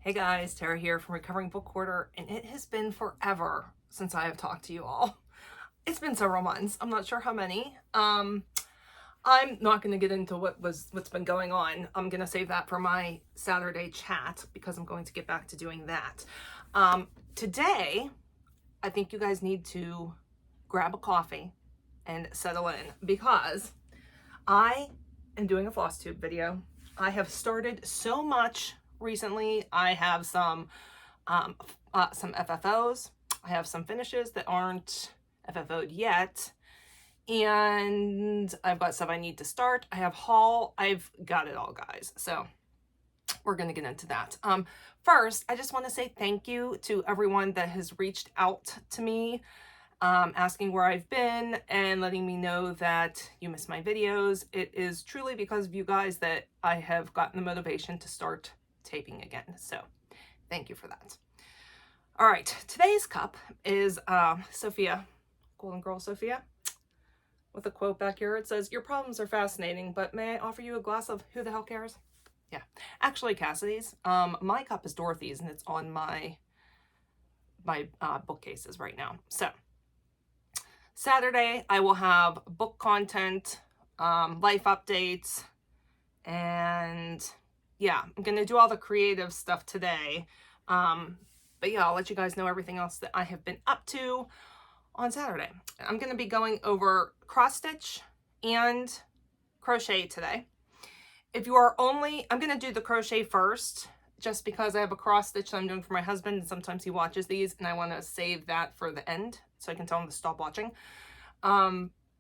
Hey guys, Tara here from Recovering Book Hoarder, and it has been forever since I have talked to you all. It's been several months. I'm not sure how many. I'm not going to get into what's been going on. I'm going to save that for my Saturday chat because I'm going to get back to doing that. Today, I think you guys need to grab a coffee and settle in because I am doing a FlossTube video. I have started so much recently. I have some FFOs. I have some finishes that aren't FFO'd yet. And I've got stuff I need to start. I have haul. I've got it all, guys. So we're going to get into that. First, I just want to say thank you to everyone that has reached out to me, asking where I've been and letting me know that you miss my videos. It is truly because of you guys that I have gotten the motivation to start taping again. So thank you for that. All right, today's cup is Sophia, Golden Girl Sophia, with a quote back here. It says, "Your problems are fascinating, but may I offer you a glass of who the hell cares?" Yeah, actually Cassidy's. My cup is Dorothy's, and it's on my bookcases right now. So Saturday, I will have book content, life updates, and yeah, I'm going to do all the creative stuff today. But yeah, I'll let you guys know everything else that I have been up to on Saturday. I'm going to be going over cross stitch and crochet today. If you are only, I'm going to do the crochet first, just because I have a cross stitch that I'm doing for my husband, and sometimes he watches these, and I want to save that for the end so I can tell him to stop watching.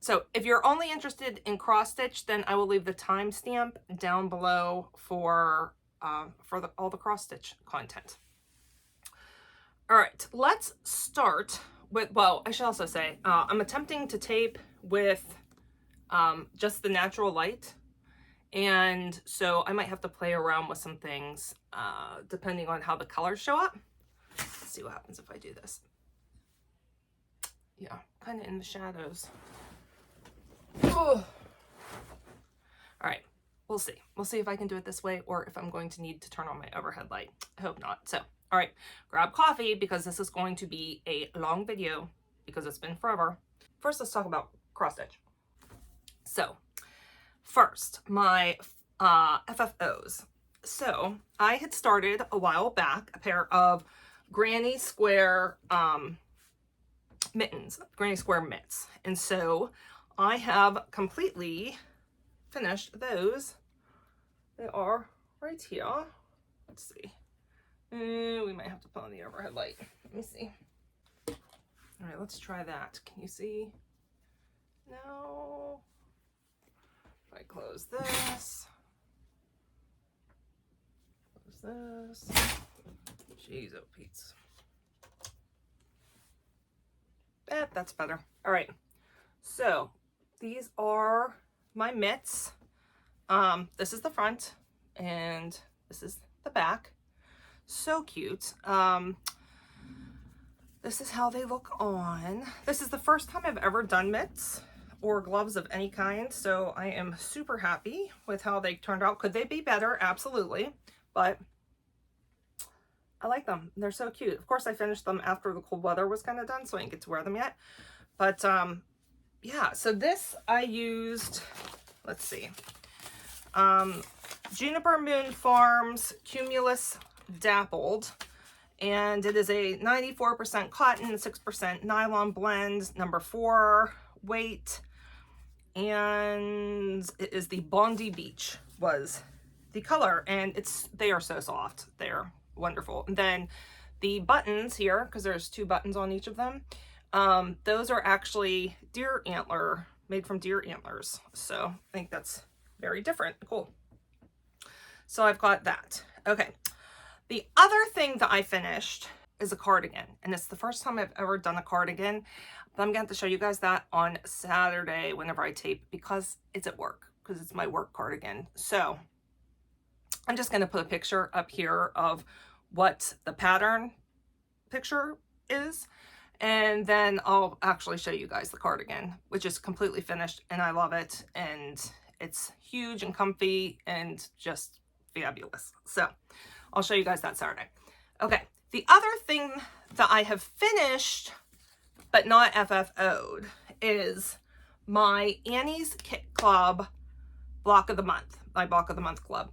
So if you're only interested in cross stitch, then I will leave the timestamp down below for all the cross stitch content. All right, let's start with, well, I should also say, I'm attempting to tape with just the natural light. And so I might have to play around with some things depending on how the colors show up. Let's see what happens if I do this. Yeah, kind of in the shadows. Oh. All right, we'll see. We'll see if I can do it this way or if I'm going to need to turn on my overhead light. I hope not. So, all right, grab coffee because this is going to be a long video because it's been forever. First, let's talk about cross stitch. So, first, my FFOs. So, I had started a while back a pair of Granny Square mittens, Granny Square mitts. And so I have completely finished those. They are right here. Let's see. We might have to put on the overhead light. Let me see. All right, let's try that. Can you see? No. If I close this. Close this. Jeez, oh Pete's. That's better. All right. So these are my mitts. This is the front and this is the back. So cute. This is how they look on. This is the first time I've ever done mitts or gloves of any kind, so I am super happy with how they turned out. Could they be better? Absolutely. But I like them. They're so cute. Of course, I finished them after the cold weather was kind of done, so I didn't get to wear them yet. But yeah, so this I used, let's see, Juniper Moon Farms Cumulus Dappled, and it is a 94% cotton, 6% nylon blend, number 4 weight, and it is the Bondi Beach was the color, and they are so soft. They're wonderful. And then the buttons here, because there's 2 buttons on each of them, those are actually deer antler, made from deer antlers. So I think that's very different. Cool. So I've got that. Okay. The other thing that I finished is a cardigan, and it's the first time I've ever done a cardigan, but I'm going to have to show you guys that on Saturday whenever I tape because it's at work, because it's my work cardigan. So I'm just going to put a picture up here of what the pattern picture is, and then I'll actually show you guys the cardigan, which is completely finished, and I love it, and it's huge and comfy and just fabulous. So I'll show you guys that Saturday. Okay, the other thing that I have finished but not FFO'd is my Annie's Kit Club block of the month, my block of the month club.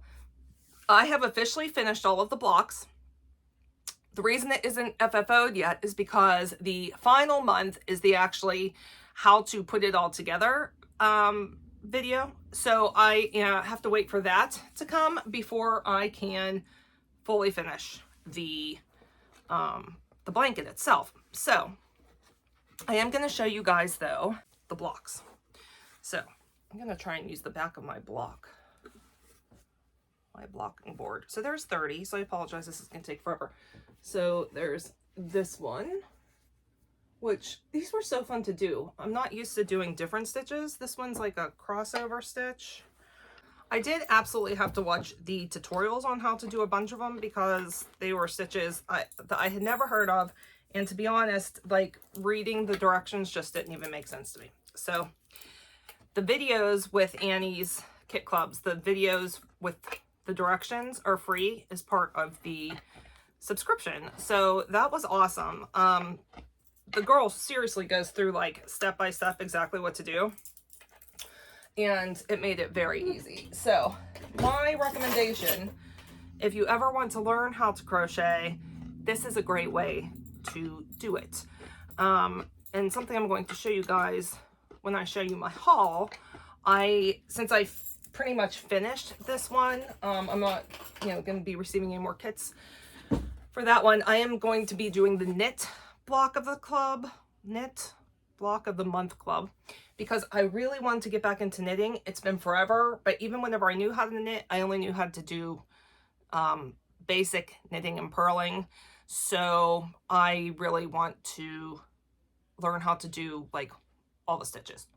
I have officially finished all of the blocks. The reason it isn't FFO'd yet is because the final month is the actually how to put it all together video. So I have to wait for that to come before I can fully finish the blanket itself. So I am going to show you guys though the blocks. So I'm going to try and use the back of my block. My blocking board. So there's 30, so I apologize, this is going to take forever. So there's this one, which these were so fun to do. I'm not used to doing different stitches. This one's like a crossover stitch. I did absolutely have to watch the tutorials on how to do a bunch of them because they were stitches that I had never heard of. And to be honest, like reading the directions just didn't even make sense to me. So the videos with Annie's Kit Clubs, the videos with the directions are free as part of the subscription. So that was awesome. The girl seriously goes through like step by step exactly what to do. And it made it very easy. So my recommendation, if you ever want to learn how to crochet, this is a great way to do it. And something I'm going to show you guys when I show you my haul, since I pretty much finished this one, I'm not, going to be receiving any more kits for that one. I am going to be doing the knit block of the club, knit block of the month club, because I really wanted to get back into knitting. It's been forever, but even whenever I knew how to knit, I only knew how to do basic knitting and purling. So I really want to learn how to do like all the stitches.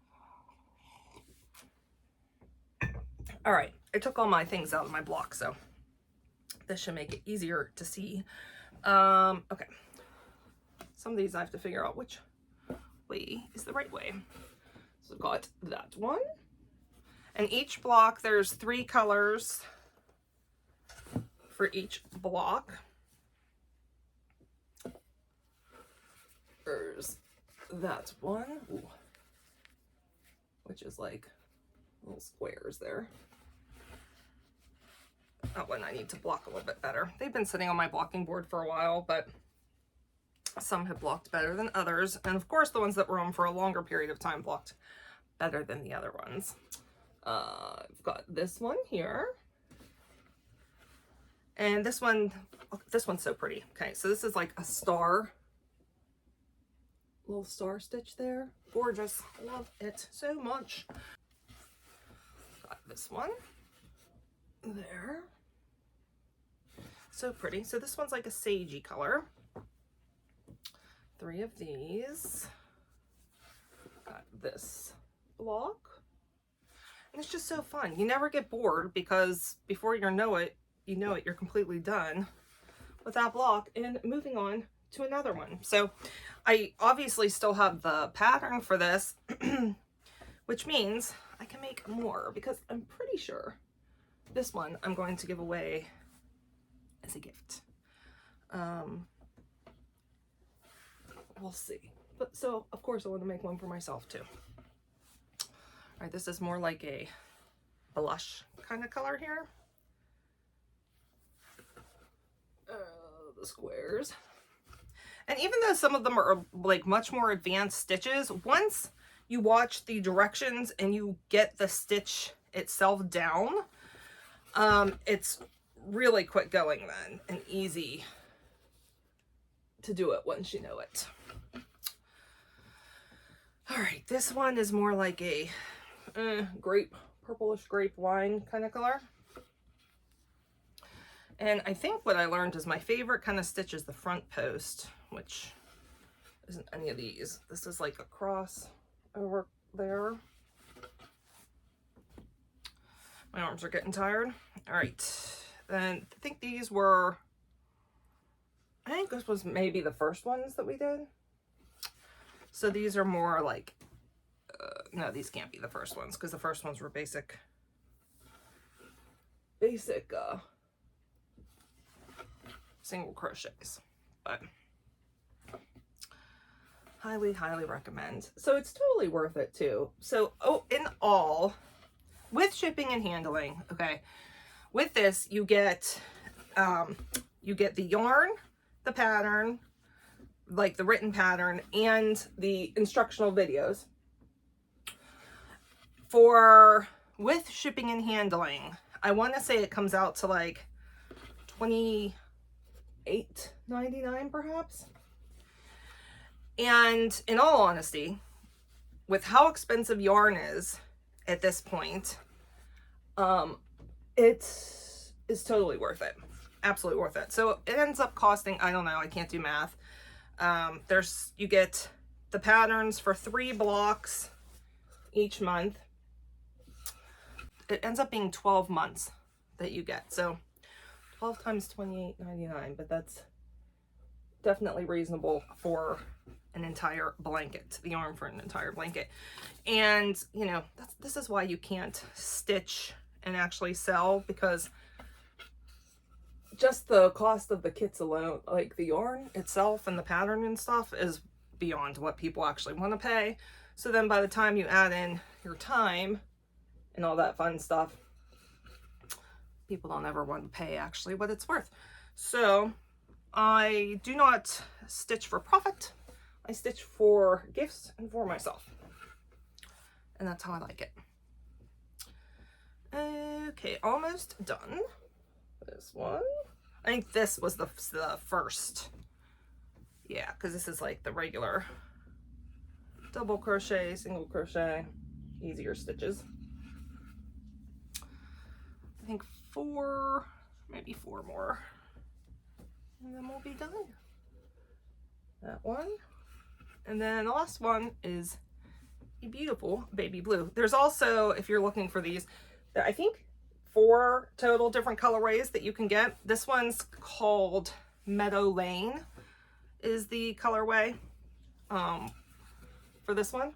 All right, I took all my things out of my block, so this should make it easier to see. Okay, some of these I have to figure out which way is the right way. So I've got that one. And each block, there's 3 colors for each block. There's that one, ooh, which is like little squares there. That one I need to block a little bit better. They've been sitting on my blocking board for a while, but some have blocked better than others. And of course, the ones that were on for a longer period of time blocked better than the other ones. I've got this one here. And this one's so pretty. Okay, so this is like a star. Little star stitch there. Gorgeous. Love it so much. Got this one there. So pretty. So this one's like a sagey color. 3 of these. Got this block. And it's just so fun. You never get bored because before you know it, you're completely done with that block and moving on to another one. So I obviously still have the pattern for this, which means I can make more because I'm pretty sure this one I'm going to give away as a gift. We'll see. But so of course I want to make one for myself too. All right, this is more like a blush kind of color here. The squares. And even though some of them are like much more advanced stitches, once you watch the directions and you get the stitch itself down, it's really quick going then and easy to do it once you know it. All right, this one is more like a purplish grape wine kind of color. And I think what I learned is my favorite kind of stitch is the front post, which isn't any of these. This is like a cross over there. My arms are getting tired. All right, then I think these were, I think this was maybe the first ones that we did. So these are more like, no, these can't be the first ones because the first ones were basic single crochets, but highly, highly recommend. So it's totally worth it too. So, oh, in all, with shipping and handling, okay, with this, you get the yarn, the pattern, like the written pattern, and the instructional videos. With shipping and handling, I want to say it comes out to like $28.99 perhaps. And in all honesty, with how expensive yarn is at this point, it is totally worth it. Absolutely worth it. So it ends up costing, I don't know, I can't do math. You get the patterns for 3 blocks each month. It ends up being 12 months that you get. So 12 times $28.99, but that's definitely reasonable for an entire blanket, the yarn for an entire blanket. And you know, this is why you can't stitch and actually sell, because just the cost of the kits alone, like the yarn itself and the pattern and stuff, is beyond what people actually want to pay. So then by the time you add in your time and all that fun stuff, people don't ever want to pay actually what it's worth. So I do not stitch for profit. I stitch for gifts and for myself. And that's how I like it. Okay, almost done. This one. I think this was the first. Yeah, because this is like the regular double crochet, single crochet, easier stitches. I think 4, maybe 4 more. And then we'll be done. That one. And then the last one is a beautiful baby blue. There's also, if you're looking for these, I think 4 total different colorways that you can get. This one's called Meadow Lane is the colorway for this one.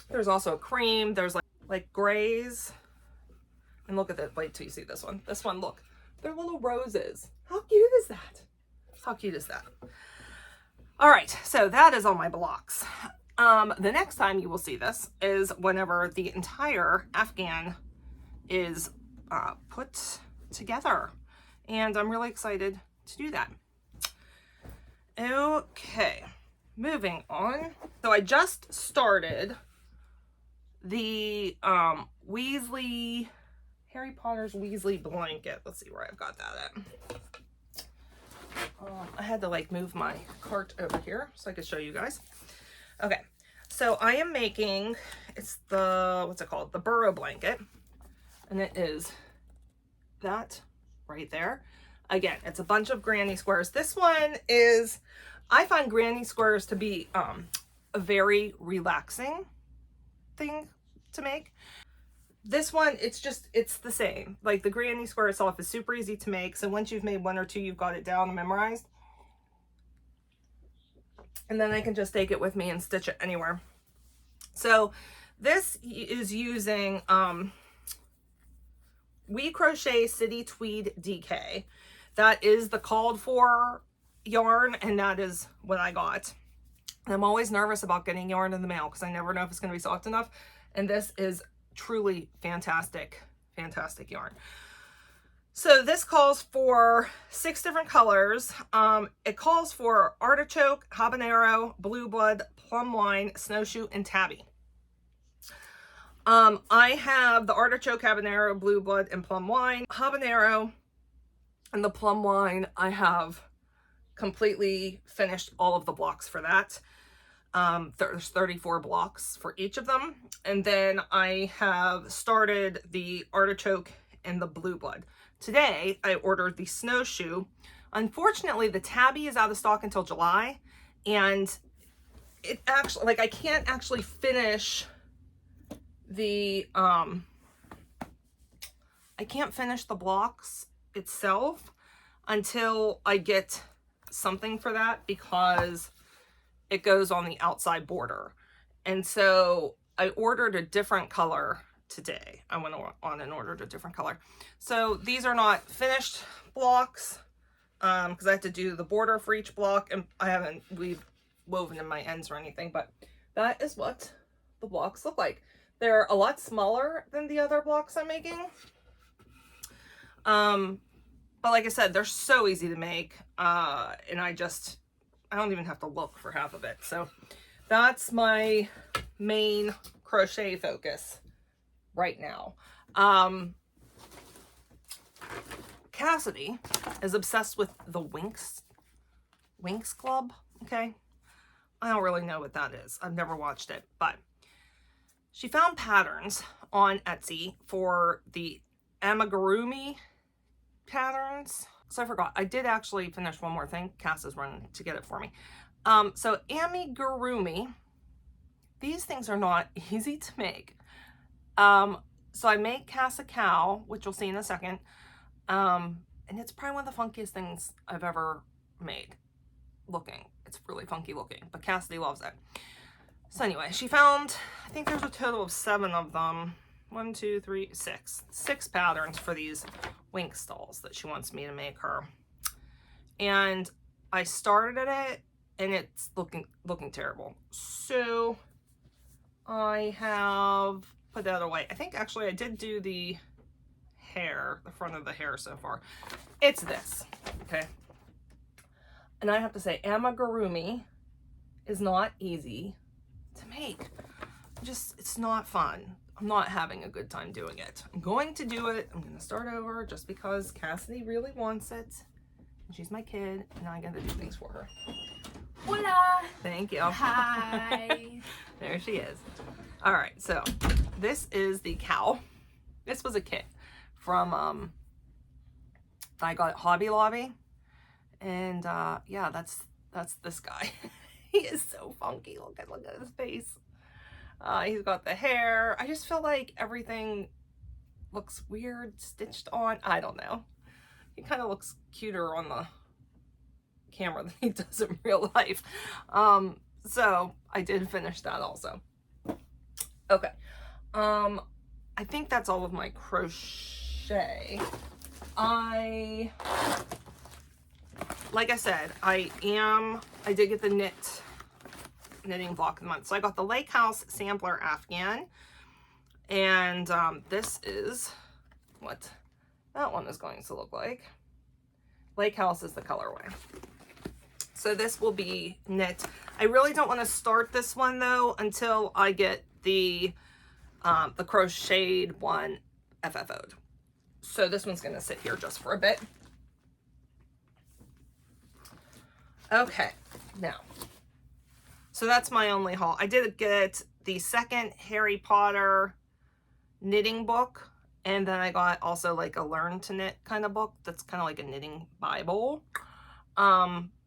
There's also a cream. There's like grays. And look at that. Wait till you see this one. This one, look. They're little roses. How cute is that? How cute is that? All right, so that is all my blocks. The next time you will see this is whenever the entire Afghan is put together. And I'm really excited to do that. Okay, moving on. So I just started the Harry Potter's Weasley blanket. Let's see where I've got that at. I had to like move my cart over here so I could show you guys. Okay, so I am making, it's the, what's it called? The burrow blanket. And it is that right there. Again, it's a bunch of granny squares. This one is, I find granny squares to be a very relaxing thing to make. This one, it's the same. Like the granny square itself is super easy to make. So once you've made 1 or 2, you've got it down and memorized. And then I can just take it with me and stitch it anywhere. So this is using We Crochet City Tweed DK. That is the called for yarn, and that is what I got. And I'm always nervous about getting yarn in the mail because I never know if it's going to be soft enough. And this is truly fantastic, fantastic yarn. So this calls for 6 different colors. It calls for artichoke, habanero, blue blood, plum wine, snowshoe, and tabby. I have the artichoke, habanero, blue blood, and plum wine. Habanero and the plum wine, I have completely finished all of the blocks for that. There's 34 blocks for each of them. And then I have started the artichoke and the blue blood. Today, I ordered the snowshoe. Unfortunately, the tabby is out of stock until July. And it actually, like, I can't actually finish the, I can't finish the blocks itself until I get something for that, because it goes on the outside border. And so I ordered a different color today. I went on and ordered a different color. So these are not finished blocks. because I have to do the border for each block, and I haven't woven in my ends or anything, but that is what the blocks look like. They're a lot smaller than the other blocks I'm making. But like I said, they're so easy to make, and I don't even have to look for half of it. So that's my main crochet focus right now. Cassidy is obsessed with the Winx Club. Okay, I don't really know what that is. I've never watched it, but she found patterns on Etsy for the amigurumi patterns. So I forgot, I did actually finish one more thing. Cass is running to get it for me. So amigurumi, these things are not easy to make. So I made Cass a cow, which you'll see in a second. And it's probably one of the funkiest things I've ever made looking. It's really funky looking, but Cassidy loves it. So anyway, she found, I think there's a total of 7 of them. 1, 2, 3, 6. 6 patterns for these Winx dolls that she wants me to make her. And I started it and it's looking terrible. So I have put that away. I think actually I did do the hair, the front of the hair so far. It's this, okay? And I have to say, amigurumi is not easy to make. It's not fun. I'm not having a good time doing it. I'm going to do it. I'm going to start over just because Cassidy really wants it. And she's my kid, and I got to do things for her. Hola! Thank you. Hi! There she is. All right, so this is the cow. This was a kit from, I got at Hobby Lobby. And yeah, that's this guy. He is so funky. Look at his face. He's got the hair. I just feel like everything looks weird stitched on. I don't know. He kind of looks cuter on the camera than he does in real life. So I did finish that also. Okay. I think that's all of my crochet. Like I said, I did get the knitting block of the month. So I got the Lake House Sampler Afghan. And this is what that one is going to look like. Lake House is the colorway. So this will be knit. I really don't want to start this one though until I get the crocheted one FFO'd. So this one's going to sit here just for a bit. Okay, now, so that's my only haul. I did get the second Harry Potter knitting book, and then I got also like a learn to knit kind of book that's kind of like a knitting Bible. But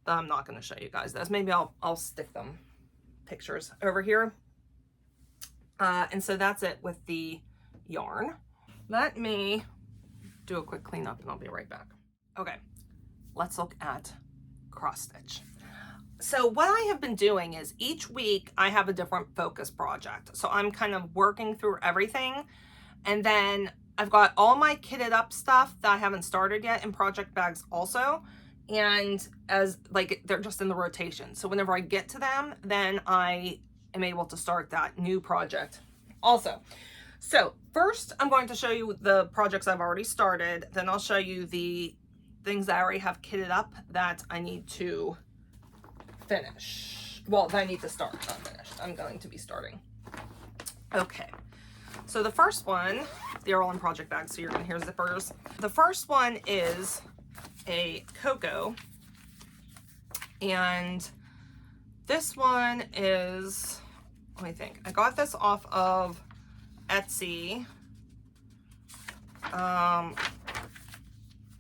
I'm not going to show you guys those. Maybe I'll stick them pictures over here. And so that's it with the yarn. Let me do a quick cleanup and I'll be right back. Okay, let's look at cross stitch. So what I have been doing is each week I have a different focus project. So I'm kind of working through everything, and then I've got all my kitted up stuff that I haven't started yet in project bags also, and as like they're just in the rotation. So whenever I get to them, then I am able to start that new project also. So first I'm going to show you the projects I've already started, then I'll show you the things that I already have kitted up that I need to finish. Well, that I need to start, not finished. I'm going to be starting. Okay, so the first one, they're all in project bags, so you're gonna hear zippers. The first one is a Coco, and this one is, let me think. I got this off of Etsy.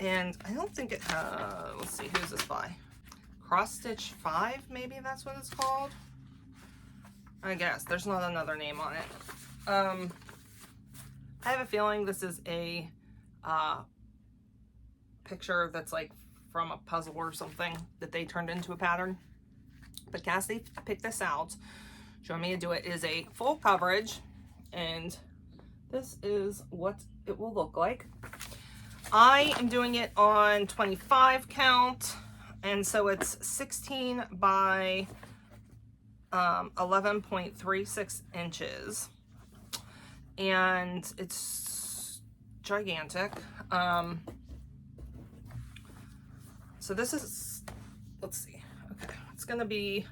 And I don't think it has, let's see, who's this by? Cross Stitch 5, maybe that's what it's called? I guess, there's not another name on it. I have a feeling this is a picture that's like from a puzzle or something that they turned into a pattern. But Cassie picked this out, showing me to do it. It is a full coverage, and this is what it will look like. I am doing it on 25 count, and so it's 16 by 11.36 inches, and it's gigantic. So this is, let's see, okay, it's gonna be,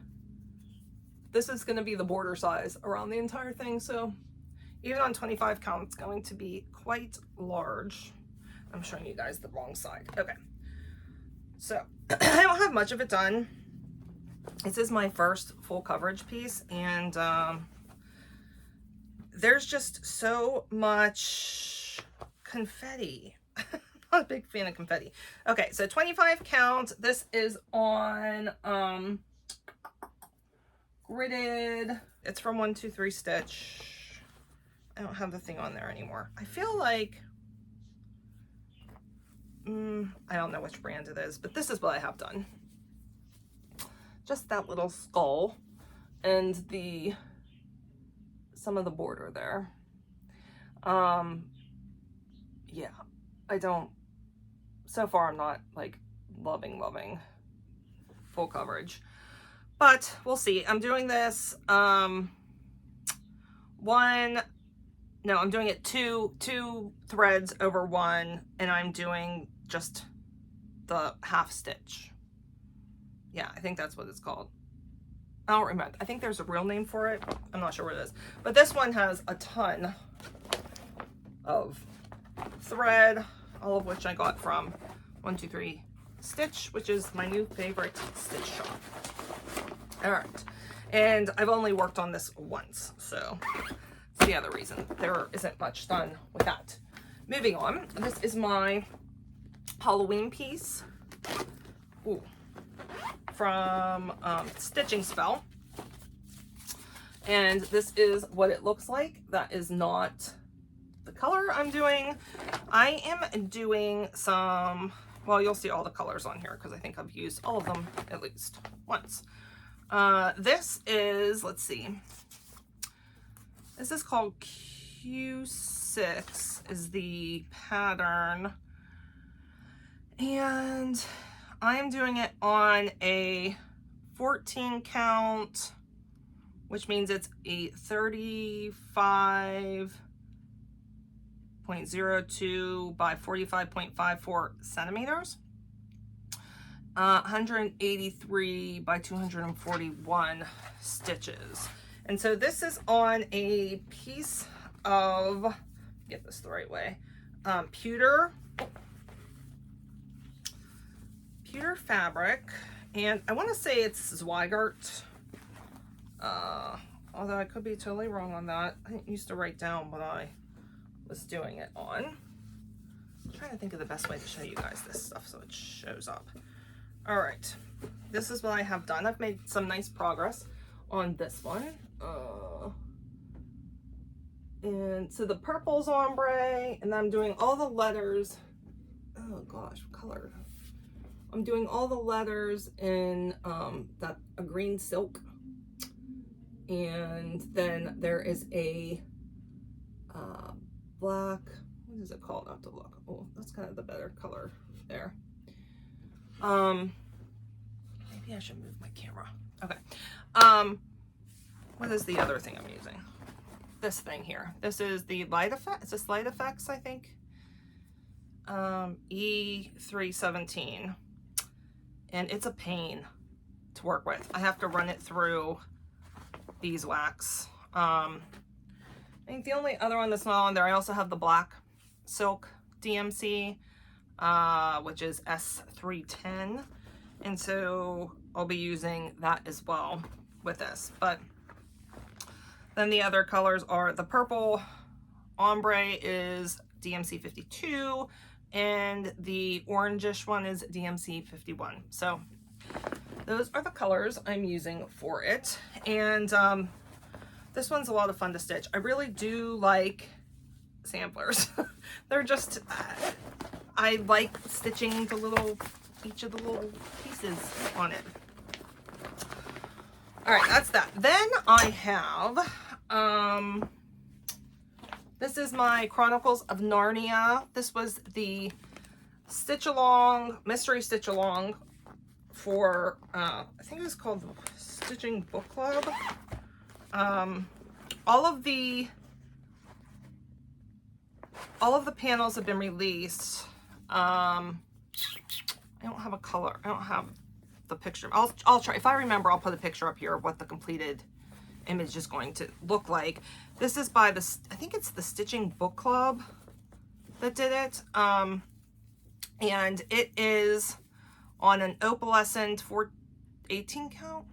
this is gonna be the border size around the entire thing, so even on 25 count, it's going to be quite large. I'm showing you guys the wrong side. Okay, so I don't have much of it done. This is my first full coverage piece, and there's just so much confetti. Not a big fan of confetti. Okay, so 25 count. This is on gridded. It's from 123 Stitch. I don't have the thing on there anymore. I feel like, I don't know which brand it is, but this is what I have done. Just that little skull and some of the border there. Yeah, so far I'm not like loving full coverage, but we'll see. I'm doing this, I'm doing it two threads over one, and I'm doing just the half stitch. Yeah, I think that's what it's called. I don't remember. I think there's a real name for it. I'm not sure what it is. But this one has a ton of thread, all of which I got from 123 Stitch, which is my new favorite stitch shop. All right. And I've only worked on this once, so that's the other reason there isn't much done with that. Moving on, this is my Halloween piece. Ooh. From Stitching Spell, and this is what it looks like. That is not the color I'm doing. I am doing some, well, you'll see all the colors on here because I think I've used all of them at least once. This is, let's see, this is called Q6 is the pattern, and I am doing it on a 14 count, which means it's a 35.02 by 45.54 centimeters, 183 by 241 stitches. And so this is on a piece of, get this the right way, pewter fabric, and I want to say it's Zweigart, although I could be totally wrong on that. I didn't used to write down what I was doing it on. I'm trying to think of the best way to show you guys this stuff so it shows up. All right, this is what I have done. I've made some nice progress on this one. And so the purple's ombre, and I'm doing all the letters. Oh gosh, color. I'm doing all the letters in a green silk, and then there is a black, what is it called? I have to look. Oh, that's kind of the better color there. Maybe I should move my camera. Okay. What is the other thing I'm using? This thing here. This is the Light Effect. Is this Light Effects, I think? E317. And it's a pain to work with. I have to run it through beeswax. I think the only other one that's not on there, I also have the black silk DMC, which is S310. And so I'll be using that as well with this. But then the other colors are the purple ombre is DMC 52, and the orangish one is DMC 51. So those are the colors I'm using for it. And this one's a lot of fun to stitch. I really do like samplers. They're just, I like stitching each of the little pieces on it. All right, that's that. Then I have, this is my Chronicles of Narnia. This was the stitch along, mystery stitch along for, I think it was called the Stitching Book Club. All of the panels have been released. I don't have a color. I don't have the picture. I'll try. If I remember, I'll put a picture up here of what the completed image is going to look like. This is by the, I think it's the Stitching Book Club that did it. And it is on an opalescent 18 count.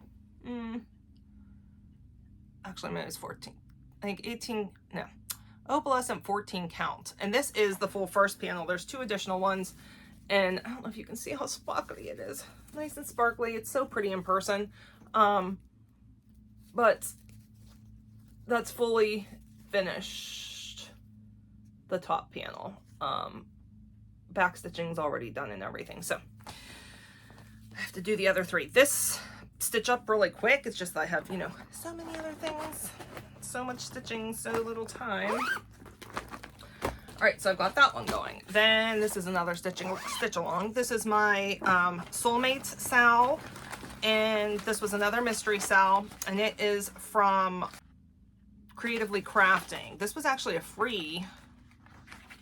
Actually, maybe it's 14. I think 18, no. Opalescent 14 count. And this is the full first panel. There's 2 additional ones. And I don't know if you can see how sparkly it is. Nice and sparkly. It's so pretty in person. But that's fully finished, the top panel. Back stitching's already done and everything. So I have to do the other 3. This stitch up really quick. It's just I have, you know, so many other things. So much stitching, so little time. All right, so I've got that one going. Then this is another stitch along. This is my Soulmate Sal, and this was another mystery Sal, and it is from Creatively Crafting. This was actually a free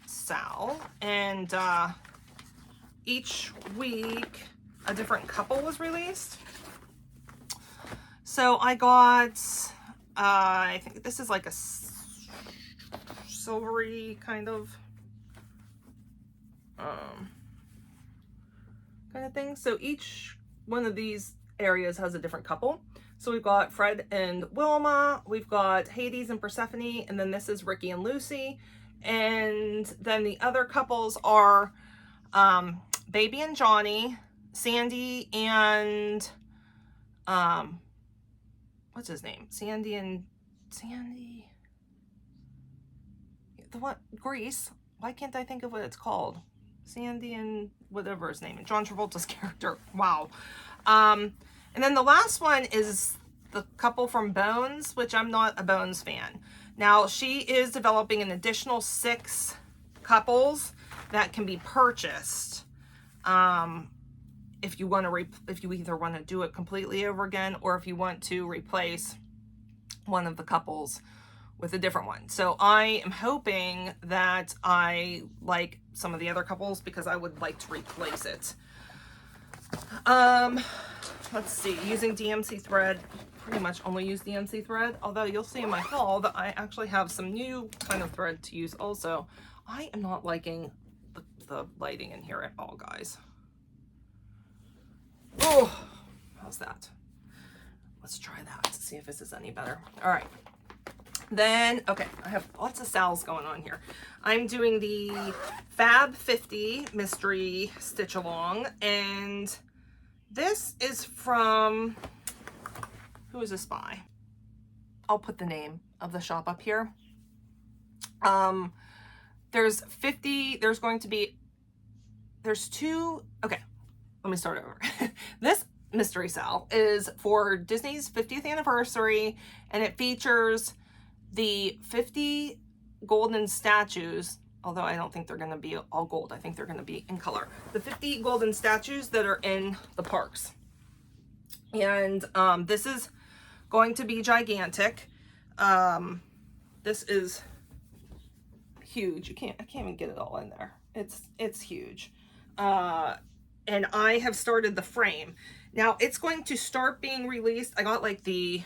Sal, and each week a different couple was released. So I got, I think this is like a silvery kind of thing. So each one of these areas has a different couple. So we've got Fred and Wilma, we've got Hades and Persephone, and then this is Ricky and Lucy. And then the other couples are Baby and Johnny, Sandy and what's his name? Sandy, the one, Grease. Why can't I think of what it's called? Sandy and whatever his name is. John Travolta's character. Wow. And then the last one is the couple from Bones, which I'm not a Bones fan. Now, she is developing an additional 6 couples that can be purchased. If you want to, if you either want to do it completely over again, or if you want to replace one of the couples with a different one. So I am hoping that I like some of the other couples because I would like to replace it. Let's see, using DMC thread, pretty much only use DMC thread, although you'll see in my haul that I actually have some new kind of thread to use also. I am not liking the lighting in here at all, guys. Oh, how's that? Let's try that to see if this is any better. All right. Then, okay, I have lots of Sals going on here. I'm doing the Fab 50 Mystery Stitch Along, and this is from, who is this by? I'll put the name of the shop up here. There's 50, there's going to be, there's 2, okay, let me start over. This Mystery Sal is for Disney's 50th anniversary, and it features the 50 golden statues, although I don't think they're going to be all gold. I think they're going to be in color. The 50 golden statues that are in the parks. And this is going to be gigantic. This is huge. I can't even get it all in there. It's huge. And I have started the frame. Now it's going to start being released. I got like the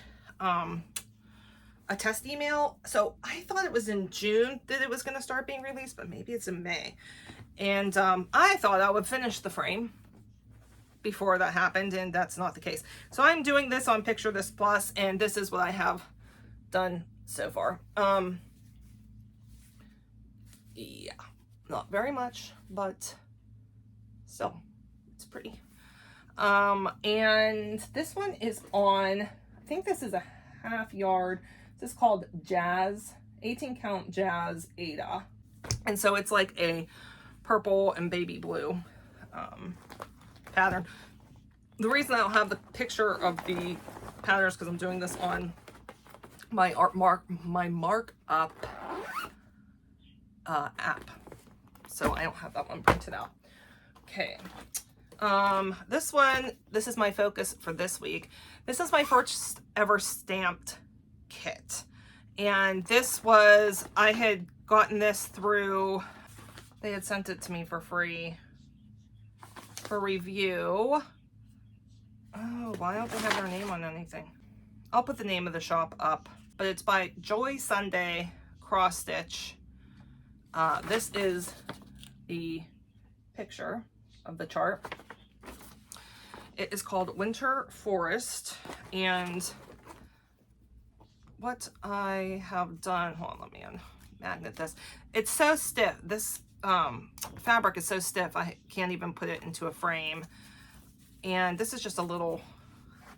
a test email, so I thought it was in June that it was going to start being released, but maybe it's in May. And I thought I would finish the frame before that happened, and that's not the case. So I'm doing this on Picture This Plus, and this is what I have done so far. Yeah, not very much, but still, it's pretty. And this one is on, I think this is a half yard. This is called Jazz, 18 count Jazz Ada. And so it's like a purple and baby blue pattern. The reason I don't have the picture of the patterns because I'm doing this on my markup app. So I don't have that one printed out. Okay. This is my focus for this week. This is my first ever stamped kit. And I had gotten this through, they had sent it to me for free for review. Oh, why don't they have their name on anything? I'll put the name of the shop up, but it's by Joy Sunday Cross Stitch. This is the picture of the chart. It is called Winter Forest, and what I have done, hold on, let me magnet this. It's so stiff. This fabric is so stiff I can't even put it into a frame. And this is just a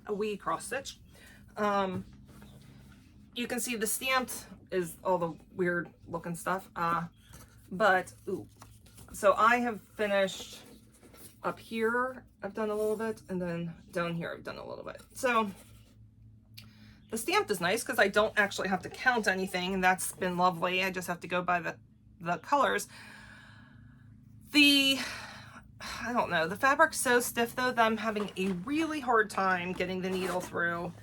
wee cross stitch. You can see the stamped is all the weird looking stuff. So I have finished up here, I've done a little bit, and then down here I've done a little bit. So the stamped is nice because I don't actually have to count anything, and that's been lovely. I just have to go by the colors. I don't know, the fabric's so stiff though that I'm having a really hard time getting the needle through,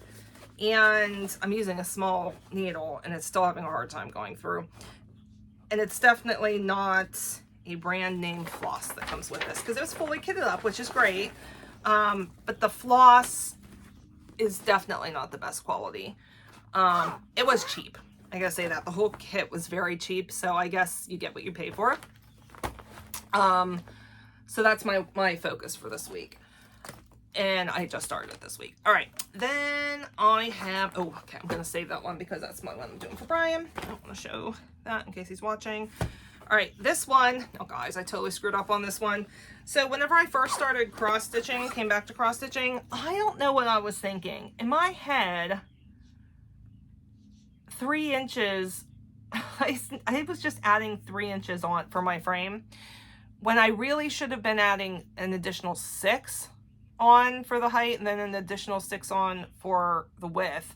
and I'm using a small needle and it's still having a hard time going through. And it's definitely not a brand name floss that comes with this, because it was fully kitted up, which is great. But the floss is definitely not the best quality. It was cheap. I gotta say that. The whole kit was very cheap, so I guess you get what you pay for. So that's my focus for this week. And I just started it this week. All right, then I have, oh, okay, I'm gonna save that one because that's my one I'm doing for Brian. I don't wanna show that in case he's watching. All right, this one, oh guys, I totally screwed up on this one. So whenever I first started cross stitching, came back to cross stitching, I don't know what I was thinking. In my head, 3 inches, I was just adding 3 inches on for my frame, when I really should have been adding an additional 6 on for the height and then an additional 6 on for the width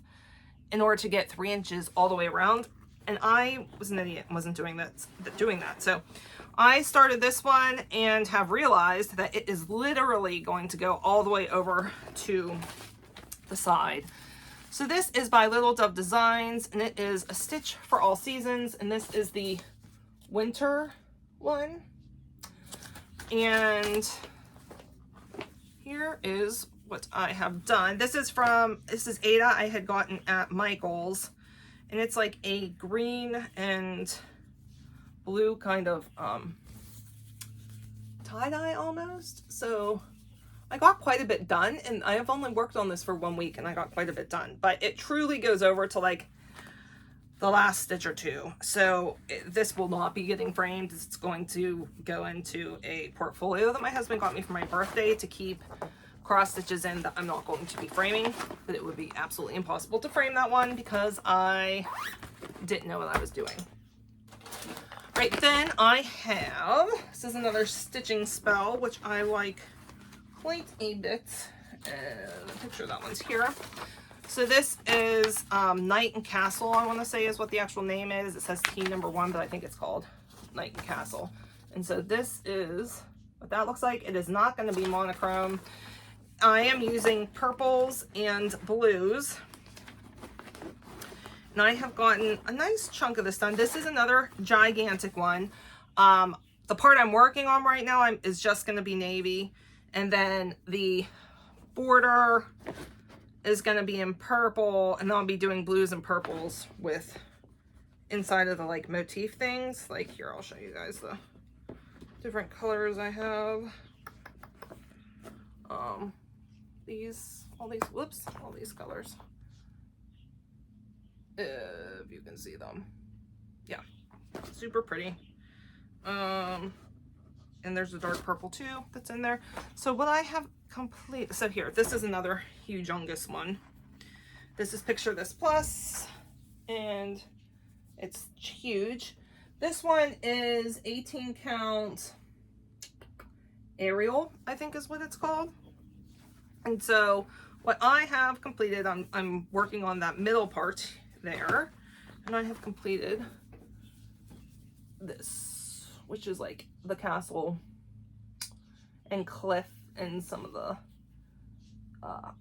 in order to get 3 inches all the way around. And I was an idiot and wasn't doing that. So I started this one and have realized that it is literally going to go all the way over to the side. So this is by Little Dove Designs, and it is a stitch for all seasons, and this is the winter one. And here is what I have done. This is Ada I had gotten at Michael's, and it's like a green and blue kind of tie-dye almost. So I got quite a bit done, and I have only worked on this for 1 week and I got quite a bit done, but it truly goes over to like the last stitch or two. So this will not be getting framed. It's going to go into a portfolio that my husband got me for my birthday to keep cross stitches in that I'm not going to be framing, but it would be absolutely impossible to frame that one because I didn't know what I was doing. Right, then I have, this is another stitching spell, which I like quite a bit. And the picture of that one's here. So this is Knight and Castle, I want to say is what the actual name is. It says T number 1, but I think it's called Knight and Castle. And so this is what that looks like. It is not going to be monochrome. I am using purples and blues. And I have gotten a nice chunk of this done. This is another gigantic one. The part I'm working on right now is just going to be navy. And then the border is going to be in purple, and then I'll be doing blues and purples with inside of the like motif things. Like here, I'll show you guys the different colors I have. All these colors. If you can see them. Yeah, super pretty. And there's a dark purple too that's in there. So what I have complete, so here, this is another humongous one. This is Picture This Plus, and it's huge. This one is 18 count Ariel, I think is what it's called. And so what I have completed, I'm working on that middle part there, and I have completed this, which is like the castle and cliff and some of the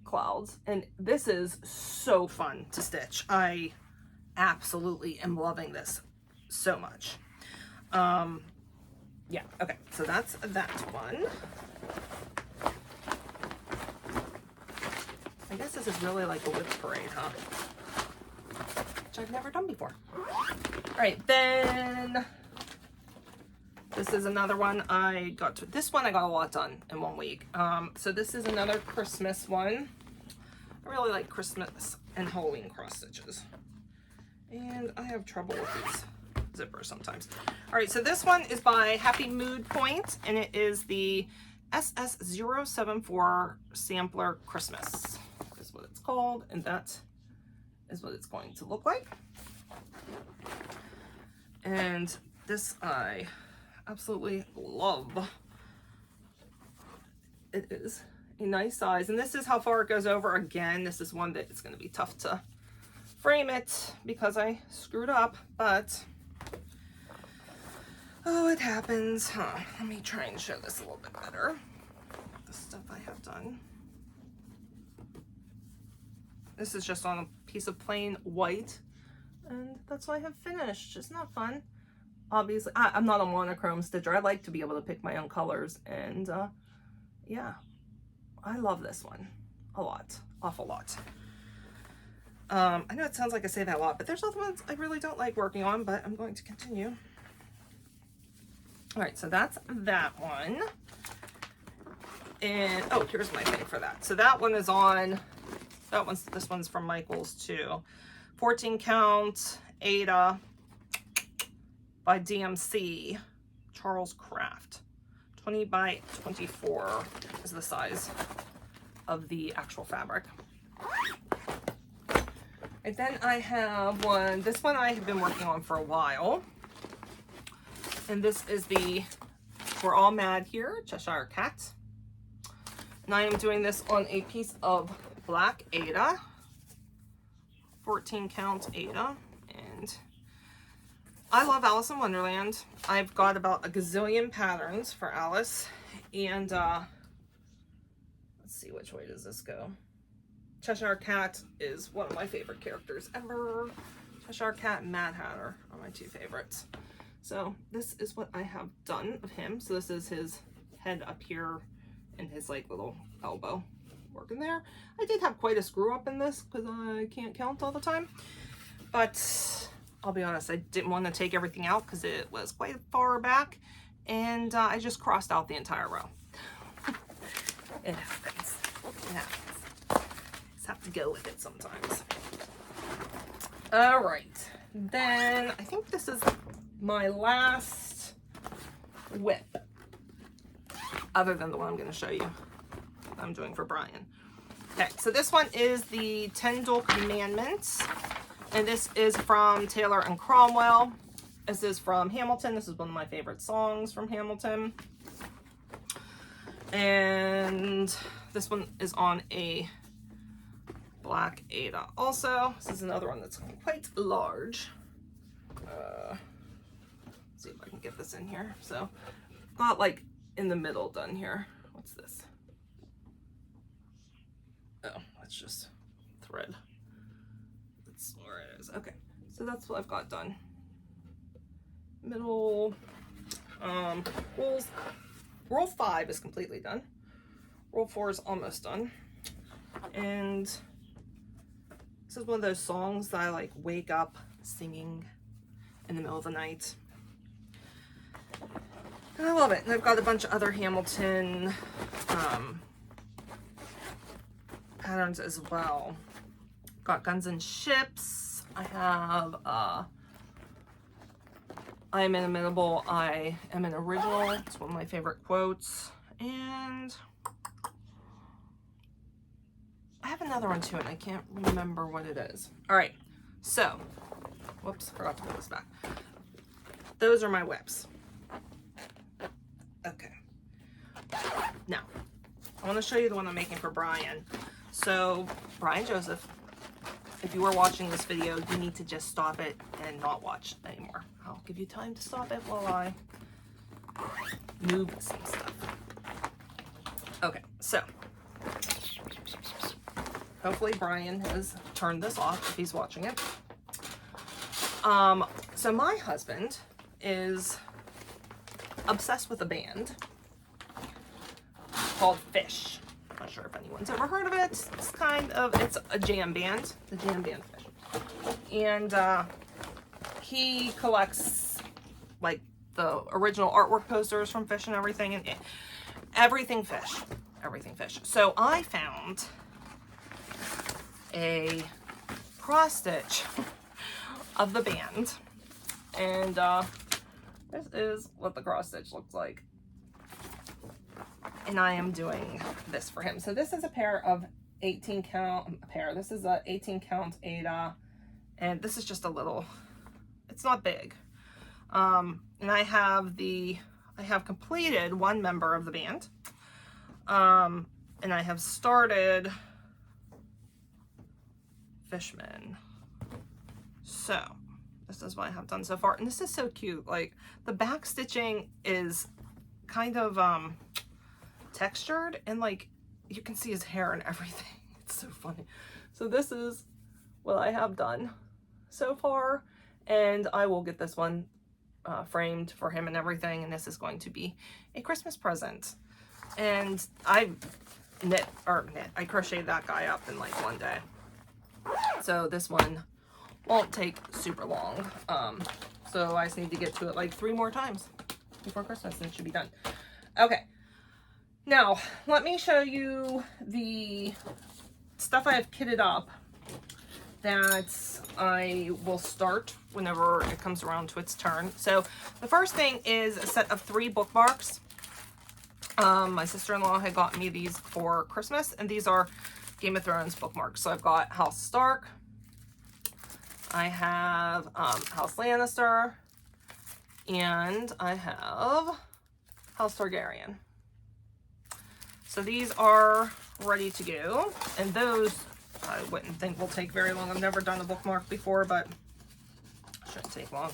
clouds. And this is so fun to stitch. I absolutely am loving this so much. Yeah, okay, so that's that one. I guess this is really like a whip parade, huh? Which I've never done before. All right, then this is another one I got to. This one I got a lot done in 1 week. So this is another Christmas one. I really like Christmas and Halloween cross stitches. And I have trouble with these zippers sometimes. All right, so this one is by Happy Mood Point, and it is the SS074 Sampler Christmas is what it's called, and that is what it's going to look like. And this I absolutely love. It is a nice size, and this is how far it goes over. Again, this is one that it's going to be tough to frame it because I screwed up, but oh, it happens. Let me try and show this a little bit better. The stuff I have done. This is just on a piece of plain white, and that's what I have finished. Isn't that fun? Obviously, I'm not a monochrome stitcher. I like to be able to pick my own colors, and yeah, I love this one a lot, awful lot. I know it sounds like I say that a lot, but there's other ones I really don't like working on, but I'm going to continue. All right, so that's that one. And oh, here's my thing for that. So that one is on, this one's from Michaels too. 14 count Ada by DMC, Charles Craft. 20 by 24 is the size of the actual fabric. And then I have one, this one I have been working on for a while. And this is the We're All Mad Here, Cheshire Cat. And I am doing this on a piece of black Ada, 14 count Ada. And I love Alice in Wonderland. I've got about a gazillion patterns for Alice. And let's see, which way does this go? Cheshire Cat is one of my favorite characters ever. Cheshire Cat and Mad Hatter are my two favorites. So this is what I have done of him. So this is his head up here and his like little elbow working there. I did have quite a screw up in this because I can't count all the time. But I'll be honest, I didn't want to take everything out because it was quite far back. And I just crossed out the entire row. It happens. It happens. Just have to go with it sometimes. All right. Then I think this is my last whip, other than the one I'm going to show you I'm doing for Brian. Okay, so this one is the 10 Dual Commandments, and this is from Taylor and Cromwell. This is from Hamilton. This is one of my favorite songs from Hamilton. And this one is on a black Ada also. This is another one that's quite large. See if I can get this in here. So got like in the middle done here. What's this? Oh, that's just thread. That's where it is. Okay, so that's what I've got done. Middle roll 5 is completely done. Roll 4 is almost done. And this is one of those songs that I like wake up singing in the middle of the night. And I love it. And I've got a bunch of other Hamilton patterns as well. Got Guns and Ships. I have I am inimitable, I am an original. It's one of my favorite quotes. And I have another one too, and I can't remember what it is. All right, so, whoops, forgot to put this back. Those are my whips. Okay. Now, I want to show you the one I'm making for Brian. So, Brian Joseph, if you are watching this video, you need to just stop it and not watch anymore. I'll give you time to stop it while I move some stuff. Okay, so hopefully Brian has turned this off if he's watching it. So my husband is obsessed with a band called Fish. Not sure if anyone's ever heard of it. It's a jam band, the jam band Fish. And he collects like the original artwork posters from Fish and everything, and everything Fish. So I found a cross stitch of the band, and this is what the cross stitch looks like, and I am doing this for him. So this is a pair of 18 count this is a 18 count Ada, and this is just a little, it's not big, and I have completed one member of the band, and I have started Fishman. So this is what I have done so far, and this is so cute. Like, the back stitching is kind of textured, and like you can see his hair and everything. It's so funny. So this is what I have done so far, and I will get this one framed for him and everything, and this is going to be a Christmas present. And I crocheted that guy up in like one day. So this one won't take super long. So I just need to get to it like 3 more times before Christmas and it should be done. Okay. Now, let me show you the stuff I have kitted up that I will start whenever it comes around to its turn. So the first thing is a set of 3 bookmarks. My sister-in-law had gotten me these for Christmas, and these are Game of Thrones bookmarks. So I've got House Stark, I have House Lannister, and I have House Targaryen. So these are ready to go, and those I wouldn't think will take very long. I've never done a bookmark before, but it shouldn't take long.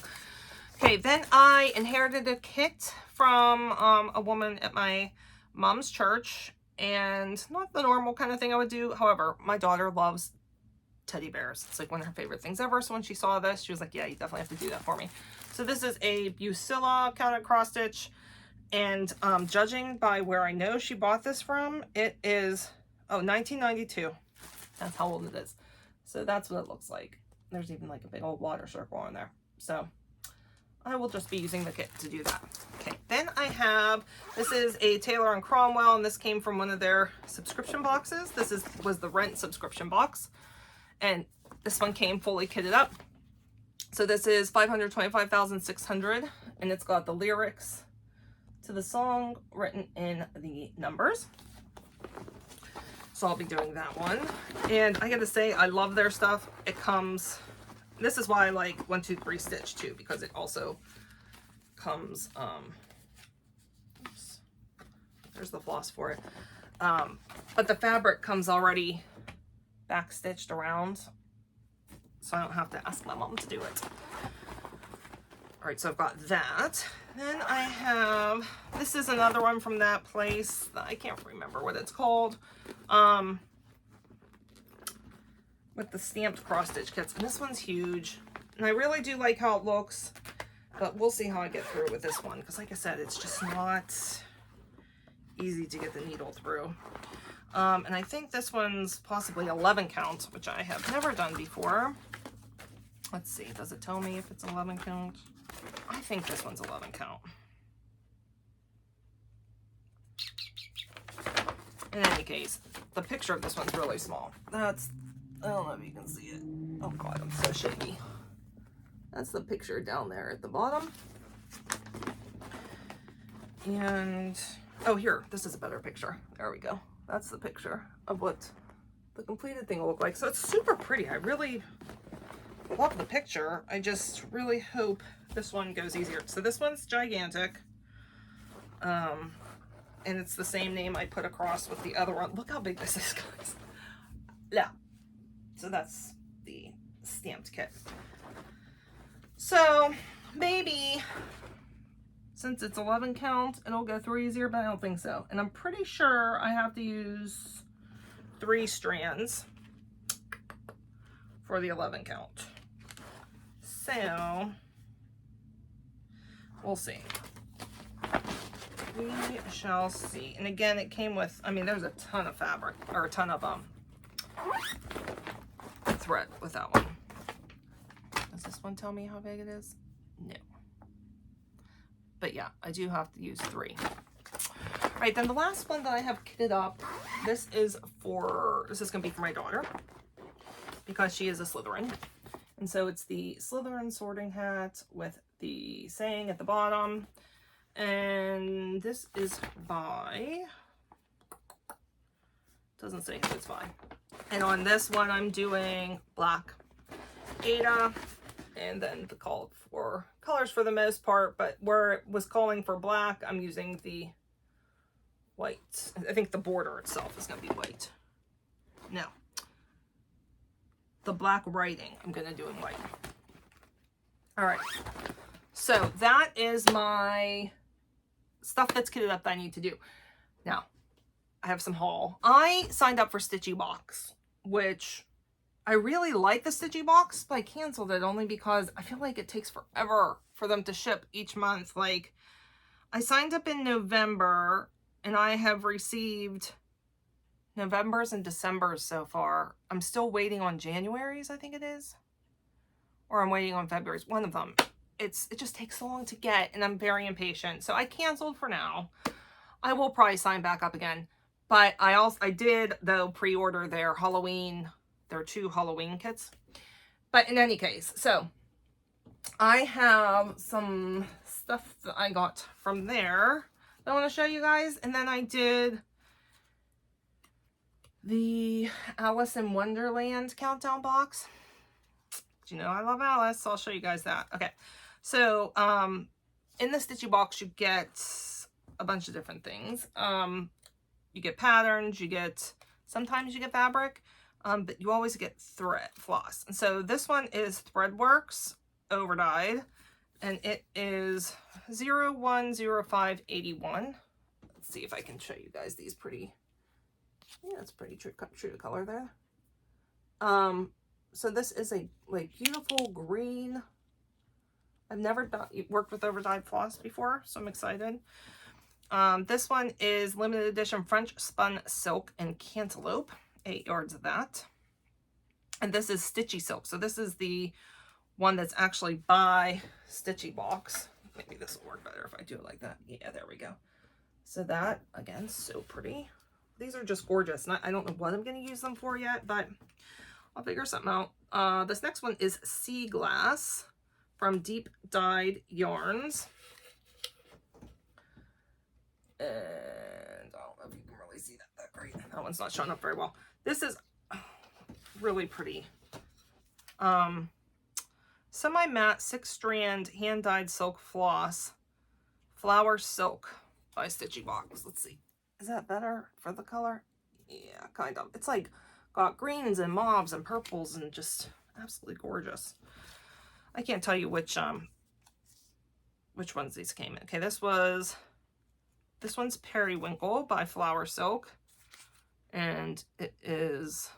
Okay, then I inherited a kit from a woman at my mom's church, and not the normal kind of thing I would do. However, my daughter loves teddy bears. It's like one of her favorite things ever. So when she saw this, she was like, yeah, you definitely have to do that for me. So this is a Busilla counted cross stitch, and judging by where I know she bought this from, it is 1992. That's how old it is. So that's what it looks like. There's even like a big old water circle on there. So I will just be using the kit to do that. Okay, then I have, this is a Taylor and Cromwell, and this came from one of their subscription boxes. This was the Rent subscription box, and this one came fully kitted up. So this is 525,600, and it's got the lyrics to the song written in the numbers. So I'll be doing that one. And I gotta say, I love their stuff. It comes, this is why I like 1, 2, 3 stitch too, because it also comes, oops, there's the floss for it. But the fabric comes already back stitched around, so I don't have to ask my mom to do it. All right, so I've got that. Then I have, this is another one from that place. I can't remember what it's called. With the stamped cross stitch kits. And this one's huge. And I really do like how it looks, but we'll see how I get through with this one. Because like I said, it's just not easy to get the needle through. And I think this one's possibly 11 count, which I have never done before. Let's see, does it tell me if it's 11 count? I think this one's 11 count. In any case, the picture of this one's really small. That's, I don't know if you can see it. Oh God, I'm so shaky. That's the picture down there at the bottom. And, oh here, this is a better picture. There we go. That's the picture of what the completed thing will look like. So it's super pretty. I really love the picture. I just really hope this one goes easier. So this one's gigantic. And it's the same name I put across with the other one. Look how big this is, guys. Yeah. So that's the stamped kit. So maybe since it's 11 count, it'll go through easier, but I don't think so. And I'm pretty sure I have to use 3 strands for the 11 count. So we'll see. We shall see. And again, it came with, I mean, there's a ton of fabric, or a ton of thread with that one. Does this one tell me how big it is? No. But yeah, I do have to use 3. All right, then the last one that I have kitted up, this is gonna be for my daughter because she is a Slytherin. And so it's the Slytherin sorting hat with the saying at the bottom. And this is by, doesn't say who it's by. And on this one, I'm doing black Ada, and then the call for colors for the most part, but where it was calling for black, I'm using the white. I think the border itself is going to be white. No. The black writing, I'm going to do in white. All right. So that is my stuff that's kitted up that I need to do. Now, I have some haul. I signed up for Stitchy Box, which I really like the Stitchy Box, but I canceled it only because I feel like it takes forever for them to ship each month. Like, I signed up in November, and I have received November's and December's so far. I'm still waiting on January's, I think it is. Or I'm waiting on February's, one of them. It just takes so long to get, and I'm very impatient. So I canceled for now. I will probably sign back up again. But I did, though, pre-order their 2 Halloween kits. But in any case, so I have some stuff that I got from there that I want to show you guys. And then I did the Alice in Wonderland countdown box. You know I love Alice, so I'll show you guys that. Okay, so in the Stitchy box, you get a bunch of different things. You get patterns, sometimes you get fabric, but you always get floss. And so this one is Threadworks overdyed, and it is 010581. Let's see if I can show you guys these pretty. Yeah, it's pretty true to color there. So this is a beautiful green. I've never worked with overdyed floss before, so I'm excited. This one is limited edition French spun silk and cantaloupe, 8 yards of that. And this is Stitchy silk. So this is the one that's actually by Stitchy Box. Maybe this will work better if I do it like that. Yeah, there we go. So that, again, so pretty. These are just gorgeous. I don't know what I'm going to use them for yet, but I'll figure something out. This next one is Sea Glass from Deep Dyed Yarns. And I don't know if you can really see that great. That one's not showing up very well. This is really pretty. Semi-matte 6-strand hand-dyed silk floss. Flower Silk by Stitchy Box. Let's see. Is that better for the color? Yeah, kind of. It's like got greens and mauves and purples and just absolutely gorgeous. I can't tell you which ones these came in. Okay, this one's Periwinkle by Flower Silk, and it is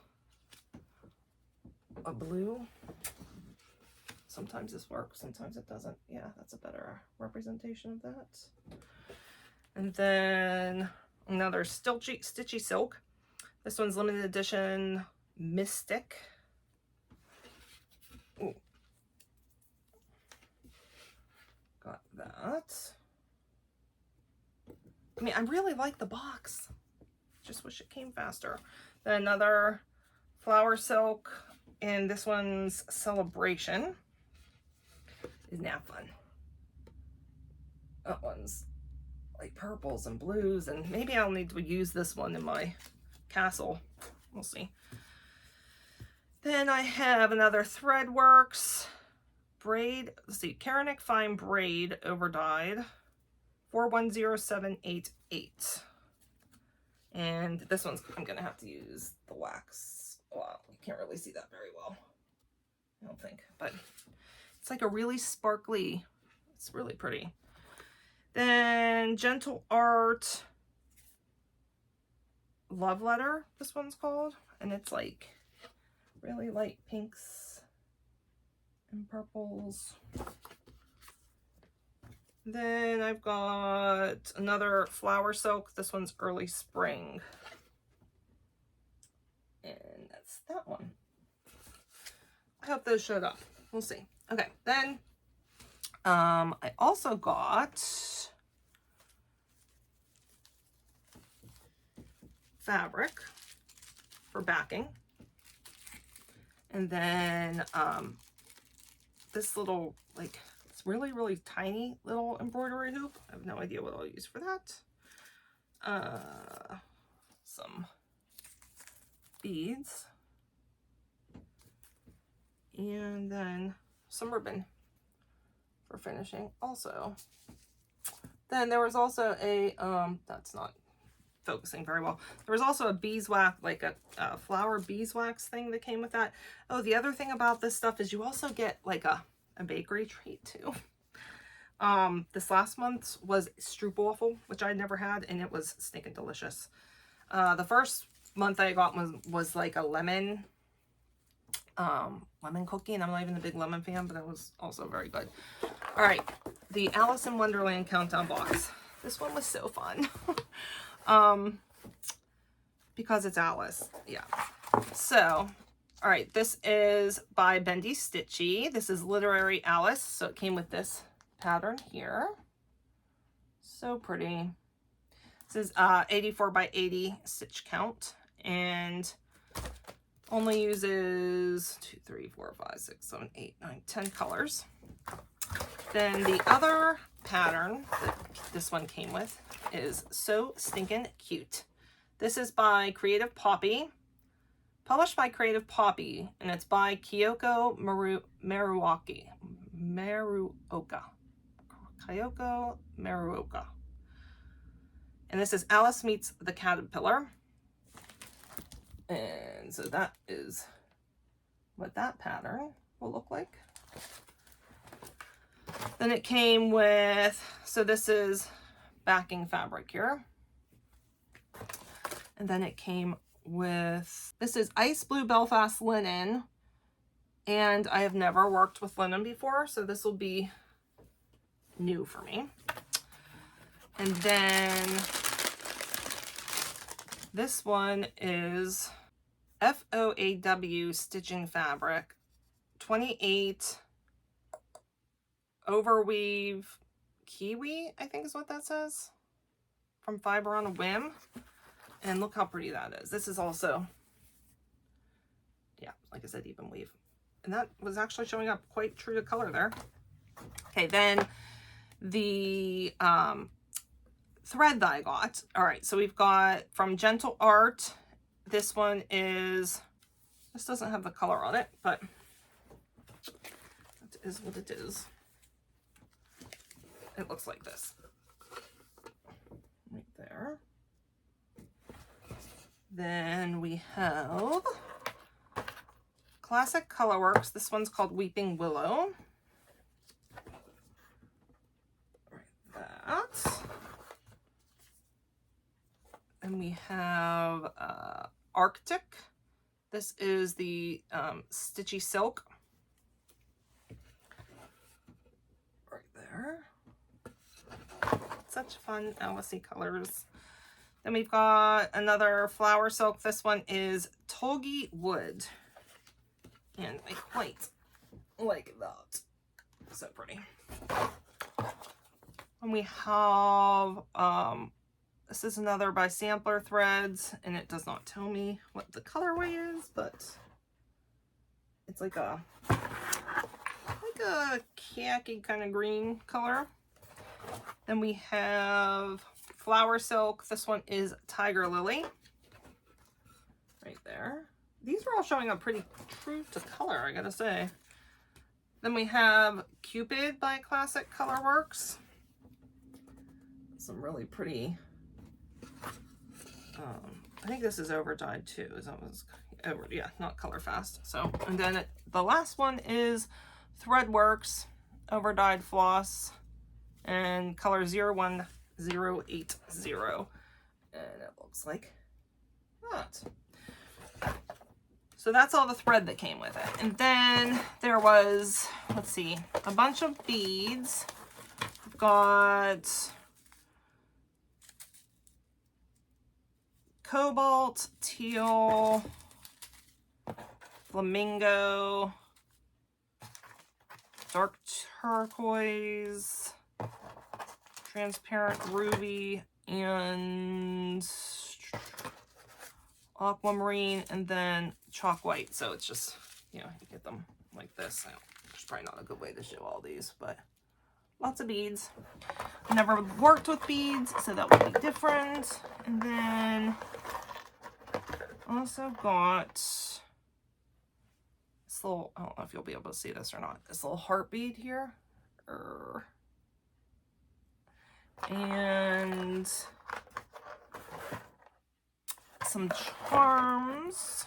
a blue. Sometimes this works, sometimes it doesn't. Yeah, that's a better representation of that. And then another Stitchy Silk. This one's limited edition Mystic. Ooh. Got that. I mean, I really like the box. Just wish it came faster. Then another Flower Silk, and this one's Celebration. Isn't that fun? That one's like purples and blues, and maybe I'll need to use this one in my castle. We'll see. Then I have another Threadworks braid. Let's see, Karanic Fine Braid overdyed, 410788. And this one's, I'm gonna have to use the wax. Wow, you can't really see that very well, I don't think, but it's like a really sparkly, it's really pretty. Then Gentle Art Love Letter, this one's called. And it's like really light pinks and purples. Then I've got another Flower Silk. This one's Early Spring. And that's that one. I hope those showed up. We'll see. Okay, then I also got fabric for backing. And then this little, like, it's really, really tiny little embroidery hoop. I have no idea what I'll use for that. Some beads. And then some ribbon for finishing also. Then there was also a, that's not focusing very well. There was also a beeswax, like a flower beeswax thing that came with that. Oh, the other thing about this stuff is you also get like a bakery treat too. This last month's was stroopwafel, which I never had, and it was stinking delicious. The first month I got was like a lemon cookie, and I'm not even a big lemon fan, but it was also very good. All right, the Alice in Wonderland countdown box. This one was so fun. Because it's Alice. Yeah. So, all right, this is by Bendy Stitchy. This is Literary Alice. So it came with this pattern here. So pretty. This is 84 by 80 stitch count, and only uses 2, 3, 4, 5, 6, 7, 8, 9, 10 colors. Then the other pattern that this one came with is So Stinkin' Cute. This is by Creative Poppy, published by Creative Poppy, and it's by Kyoko Maruoka. Kyoko Maruoka. And this is Alice Meets the Caterpillar. And so that is what that pattern will look like. Then it came with, so this is backing fabric here. And then it came with, this is Ice Blue Belfast linen. And I have never worked with linen before, so this will be new for me. And then this one is FOAW stitching fabric, 28 overweave kiwi, I think is what that says, from Fiber on a Whim. And look how pretty that is. This is also, yeah, like I said, even weave. And that was actually showing up quite true to color there. Okay, then the thread that I got. All right, so we've got from Gentle Art. This one is, this doesn't have the color on it, but it is what it is. It looks like this. Right there. Then we have Classic Colorworks. This one's called Weeping Willow. Like that. And we have Arctic. This is the Stitchy Silk. Right there. Such fun Alice-y colors. Then we've got another Flower Silk. This one is Tulgey Wood. And I quite like that. So pretty. And we have, this is another by Sampler Threads, and it does not tell me what the colorway is, but it's like a khaki kind of green color. Then we have Flower Silk. This one is Tiger Lily. Right there. These are all showing up pretty true to color, I gotta say. Then we have Cupid by Classic Colorworks. Some really pretty, I think this is over dyed too. Is that was over? Yeah, not color fast. So, and then the last one is Threadworks over dyed floss. and color 01080. And it looks like that. So that's all the thread that came with it. And then there was, let's see, a bunch of beads. Got cobalt, teal, flamingo, dark turquoise, transparent ruby, and aquamarine, and then chalk white. So it's just, you know, you get them like this. There's probably not a good way to show all these, but lots of beads. Never worked with beads, so that would be different. And then also got this little, I don't know if you'll be able to see this or not, this little heart bead here. And some charms.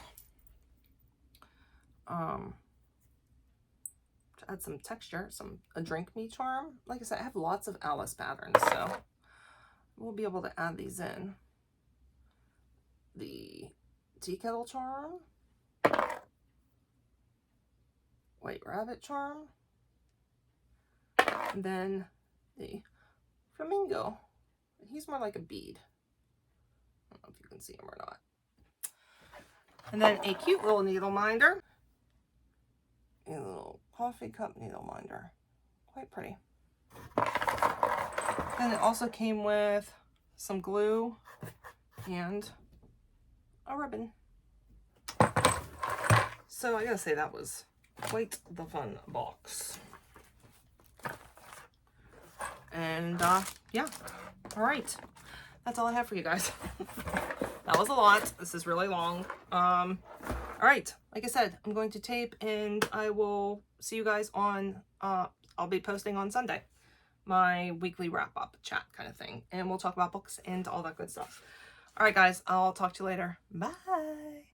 To add some texture, a drink me charm. Like I said, I have lots of Alice patterns, so we'll be able to add these in. The tea kettle charm, white rabbit charm, and then the flamingo. He's more like a bead. I don't know if you can see him or not. And then a cute little needle minder. A little coffee cup needle minder. Quite pretty. And it also came with some glue and a ribbon. So I gotta say that was quite the fun box. And yeah, all right. That's all I have for you guys. That was a lot. This is really long. All right, like I said, I'm going to tape and I will see you guys on, I'll be posting on Sunday, my weekly wrap-up chat kind of thing. And we'll talk about books and all that good stuff. All right, guys, I'll talk to you later. Bye.